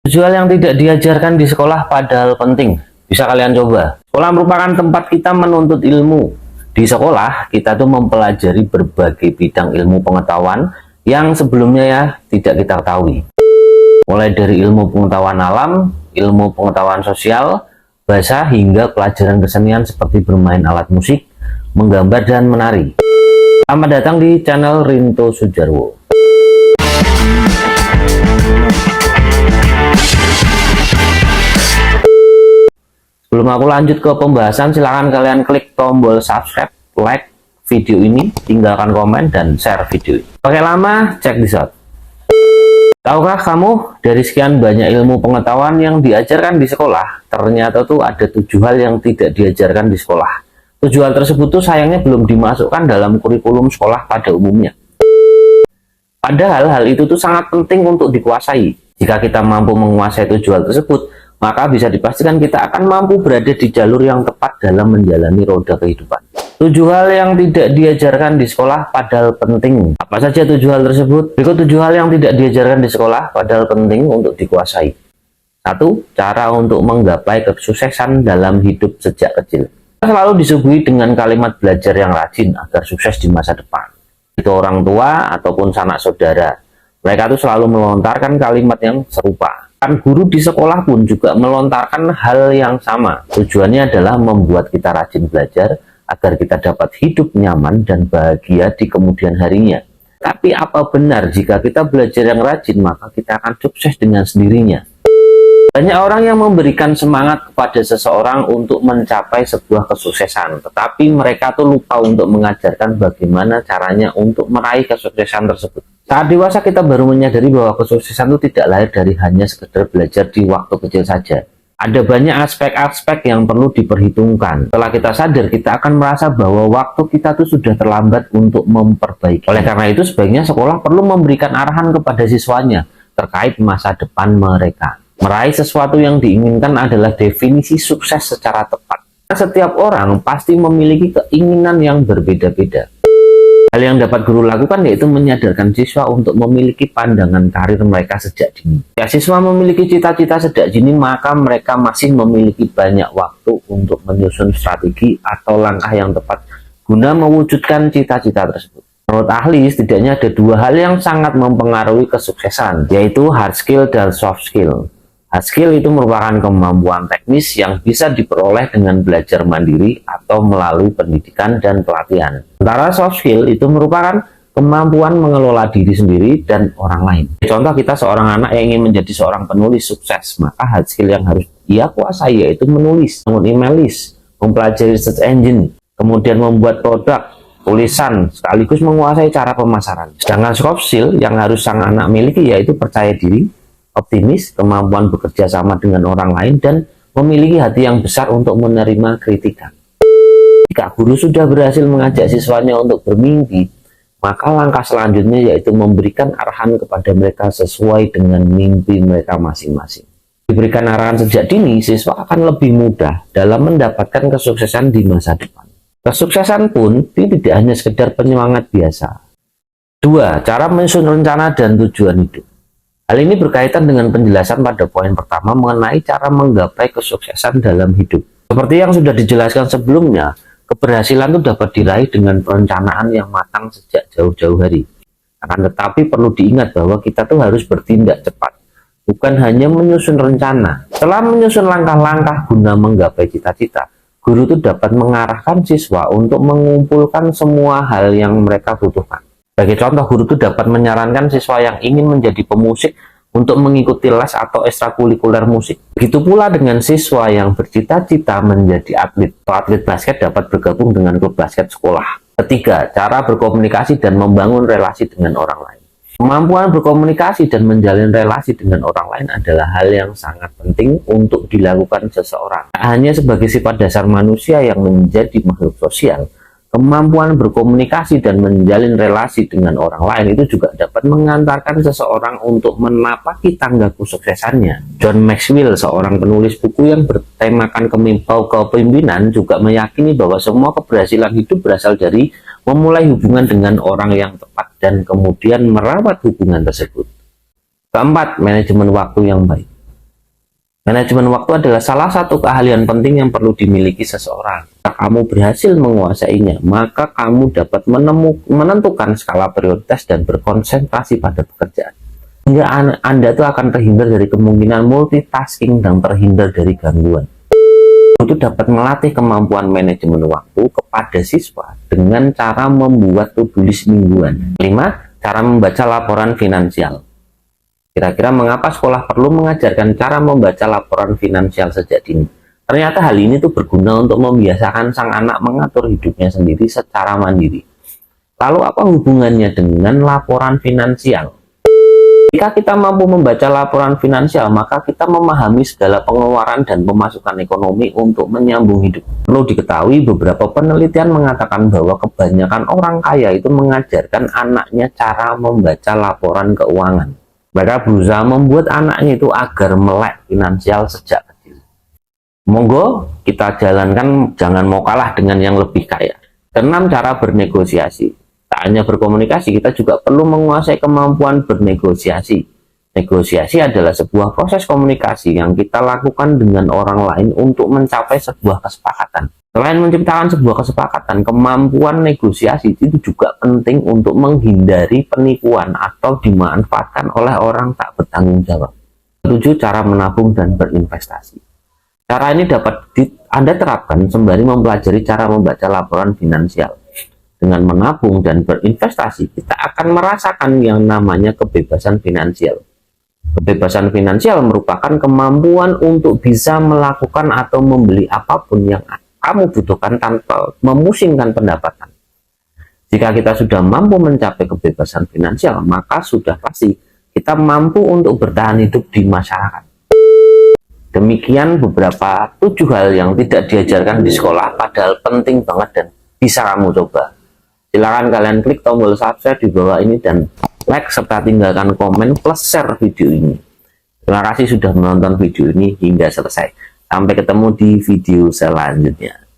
7 hal yang tidak diajarkan di sekolah padahal penting. Bisa kalian coba. Sekolah merupakan tempat kita menuntut ilmu. Di sekolah, kita tuh mempelajari berbagai bidang ilmu pengetahuan yang sebelumnya ya tidak kita ketahui. Mulai dari ilmu pengetahuan alam, ilmu pengetahuan sosial, bahasa, hingga pelajaran kesenian seperti bermain alat musik, menggambar, dan menari. Selamat datang di channel Rinto Sujarwo. Sebelum aku lanjut ke pembahasan, silahkan kalian klik tombol subscribe, like video ini, tinggalkan komen, dan share video ini. Oke, lama, check this out. Tahukah kamu, dari sekian banyak ilmu pengetahuan yang diajarkan di sekolah, ternyata tuh ada 7 hal yang tidak diajarkan di sekolah. 7 hal tersebut tuh sayangnya belum dimasukkan dalam kurikulum sekolah pada umumnya. Padahal hal itu tuh sangat penting untuk dikuasai. Jika kita mampu menguasai 7 hal tersebut, maka bisa dipastikan kita akan mampu berada di jalur yang tepat dalam menjalani roda kehidupan. 7 hal yang tidak diajarkan di sekolah padahal penting. Apa saja 7 hal tersebut? Berikut 7 hal yang tidak diajarkan di sekolah padahal penting untuk dikuasai. 1. Cara untuk menggapai kesuksesan dalam hidup sejak kecil. Kita selalu disuguhi dengan kalimat belajar yang rajin agar sukses di masa depan. Itu orang tua ataupun sanak saudara. Mereka tuh selalu melontarkan kalimat yang serupa. Guru di sekolah pun juga melontarkan hal yang sama. Tujuannya adalah membuat kita rajin belajar agar kita dapat hidup nyaman dan bahagia di kemudian harinya. Tapi apa benar jika kita belajar yang rajin maka kita akan sukses dengan sendirinya? Banyak orang yang memberikan semangat kepada seseorang untuk mencapai sebuah kesuksesan, tetapi mereka tuh lupa untuk mengajarkan bagaimana caranya untuk meraih kesuksesan tersebut. Saat dewasa kita baru menyadari bahwa kesuksesan itu tidak lahir dari hanya sekedar belajar di waktu kecil saja. Ada banyak aspek-aspek yang perlu diperhitungkan. Setelah kita sadar, kita akan merasa bahwa waktu kita tuh sudah terlambat untuk memperbaiki. Oleh karena itu, sebaiknya sekolah perlu memberikan arahan kepada siswanya terkait masa depan mereka. Meraih sesuatu yang diinginkan adalah definisi sukses secara tepat. Setiap orang pasti memiliki keinginan yang berbeda-beda. Hal yang dapat guru lakukan yaitu menyadarkan siswa untuk memiliki pandangan karir mereka sejak dini. Jika siswa memiliki cita-cita sejak dini, maka mereka masih memiliki banyak waktu untuk menyusun strategi atau langkah yang tepat guna mewujudkan cita-cita tersebut. Menurut ahli, setidaknya ada 2 hal yang sangat mempengaruhi kesuksesan, yaitu hard skill dan soft skill. Hard skill itu merupakan kemampuan teknis yang bisa diperoleh dengan belajar mandiri atau melalui pendidikan dan pelatihan. Sementara soft skill itu merupakan kemampuan mengelola diri sendiri dan orang lain. Contoh, kita seorang anak yang ingin menjadi seorang penulis sukses, maka hard skill yang harus ia kuasai yaitu menulis, membangun email list, mempelajari search engine, kemudian membuat produk, tulisan, sekaligus menguasai cara pemasaran. Sedangkan soft skill yang harus sang anak miliki yaitu percaya diri, optimis, kemampuan bekerja sama dengan orang lain, dan memiliki hati yang besar untuk menerima kritikan. Jika guru sudah berhasil mengajak siswanya untuk bermimpi, maka langkah selanjutnya yaitu memberikan arahan kepada mereka sesuai dengan mimpi mereka masing-masing. Diberikan arahan sejak dini, siswa akan lebih mudah dalam mendapatkan kesuksesan di masa depan. Kesuksesan pun tidak hanya sekedar penyemangat biasa. 2. Cara menyusun rencana dan tujuan hidup. Hal ini berkaitan dengan penjelasan pada poin pertama mengenai cara menggapai kesuksesan dalam hidup. Seperti yang sudah dijelaskan sebelumnya, keberhasilan itu dapat diraih dengan perencanaan yang matang sejak jauh-jauh hari. Akan tetapi perlu diingat bahwa kita tuh harus bertindak cepat, bukan hanya menyusun rencana. Setelah menyusun langkah-langkah guna menggapai cita-cita, guru itu dapat mengarahkan siswa untuk mengumpulkan semua hal yang mereka butuhkan. Sebagai contoh, guru itu dapat menyarankan siswa yang ingin menjadi pemusik untuk mengikuti les atau ekstrakurikuler musik. Begitu pula dengan siswa yang bercita-cita menjadi atlet. Atlet basket dapat bergabung dengan klub basket sekolah. Ketiga, cara berkomunikasi dan membangun relasi dengan orang lain. Kemampuan berkomunikasi dan menjalin relasi dengan orang lain adalah hal yang sangat penting untuk dilakukan seseorang. Tak hanya sebagai sifat dasar manusia yang menjadi makhluk sosial, kemampuan berkomunikasi dan menjalin relasi dengan orang lain itu juga dapat mengantarkan seseorang untuk menapaki tangga kesuksesannya. John Maxwell, seorang penulis buku yang bertemakan kepemimpinan, juga meyakini bahwa semua keberhasilan hidup berasal dari memulai hubungan dengan orang yang tepat dan kemudian merawat hubungan tersebut. Keempat, manajemen waktu yang baik. Manajemen waktu adalah salah satu keahlian penting yang perlu dimiliki seseorang. Jika kamu berhasil menguasainya, maka kamu dapat menentukan skala prioritas dan berkonsentrasi pada pekerjaan. Hingga Anda tuh akan terhindar dari kemungkinan multitasking dan terhindar dari gangguan. Itu dapat melatih kemampuan manajemen waktu kepada siswa dengan cara membuat to-do list mingguan. 5. Cara membaca laporan finansial. Kira-kira mengapa sekolah perlu mengajarkan cara membaca laporan finansial sejak dini? Ternyata hal ini tuh berguna untuk membiasakan sang anak mengatur hidupnya sendiri secara mandiri. Lalu apa hubungannya dengan laporan finansial? Jika kita mampu membaca laporan finansial, maka kita memahami segala pengeluaran dan pemasukan ekonomi untuk menyambung hidup. Perlu diketahui, beberapa penelitian mengatakan bahwa kebanyakan orang kaya itu mengajarkan anaknya cara membaca laporan keuangan. Mereka berusaha membuat anaknya itu agar melek finansial sejak kecil. Monggo kita jalankan, jangan mau kalah dengan yang lebih kaya. 6. Cara bernegosiasi. Tak hanya berkomunikasi, kita juga perlu menguasai kemampuan bernegosiasi. Negosiasi adalah sebuah proses komunikasi yang kita lakukan dengan orang lain untuk mencapai sebuah kesepakatan. Selain menciptakan sebuah kesepakatan, kemampuan negosiasi itu juga penting untuk menghindari penipuan atau dimanfaatkan oleh orang tak bertanggung jawab. 7. Cara menabung dan berinvestasi. Cara ini dapat Anda terapkan sembari mempelajari cara membaca laporan finansial. Dengan menabung dan berinvestasi, kita akan merasakan yang namanya kebebasan finansial. Kebebasan finansial merupakan kemampuan untuk bisa melakukan atau membeli apapun yang kamu butuhkan tanpa memusingkan pendapatan. Jika kita sudah mampu mencapai kebebasan finansial, maka sudah pasti kita mampu untuk bertahan hidup di masyarakat. Demikian beberapa 7 hal yang tidak diajarkan di sekolah, padahal penting banget dan bisa kamu coba. Silakan kalian klik tombol subscribe di bawah ini dan like serta tinggalkan komen plus share video ini. Terima kasih sudah menonton video ini hingga selesai. Sampai ketemu di video selanjutnya.